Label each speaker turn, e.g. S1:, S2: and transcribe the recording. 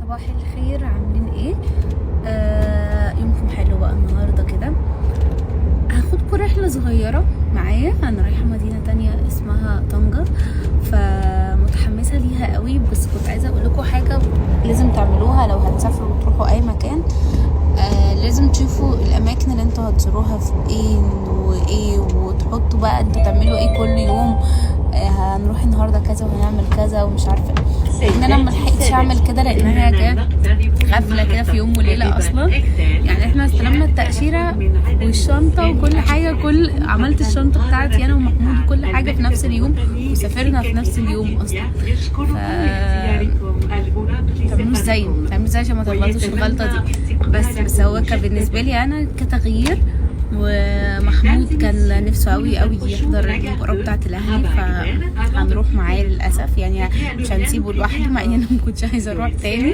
S1: صباح الخير، عاملين ايه؟ يومكم حلو بقى النهارده كده. هاخدكم رحله صغيره معايا. انا رايحه مدينه تانية اسمها طنجة، فمتحمسه ليها قوي. بس كنت عايزه اقول لكم حاجه لازم تعملوها لو هتسافروا وتروحوا اي مكان. لازم تشوفوا الاماكن اللي انتوا هتزوروها في وايه، وتحطوا بقى انتوا تعملوا ايه كل يوم. هنروح النهارده كذا وهنعمل كذا ومش عارفه، لان انا ملحقتش اعمل كده لانها كانت غفله كده في يوم وليله اصلا. يعني احنا استلمنا التاشيره والشنطه وكل حاجه، عملت الشنطه بتاعتي انا ومحمود وكل حاجه في نفس اليوم، وسافرنا في نفس اليوم اصلا. تعملوش زي عشان ما تغلطوش الغلطه دي. بس هو كان بالنسبه لي انا كتغيير، ومحمود كان نفسه قوي يحضر المباراه بتاعه الاهلي، فهنروح معاه للاسف. يعني مش هنسيبه لوحده، مع ان انا ما كنتش عايزه اروح تاني.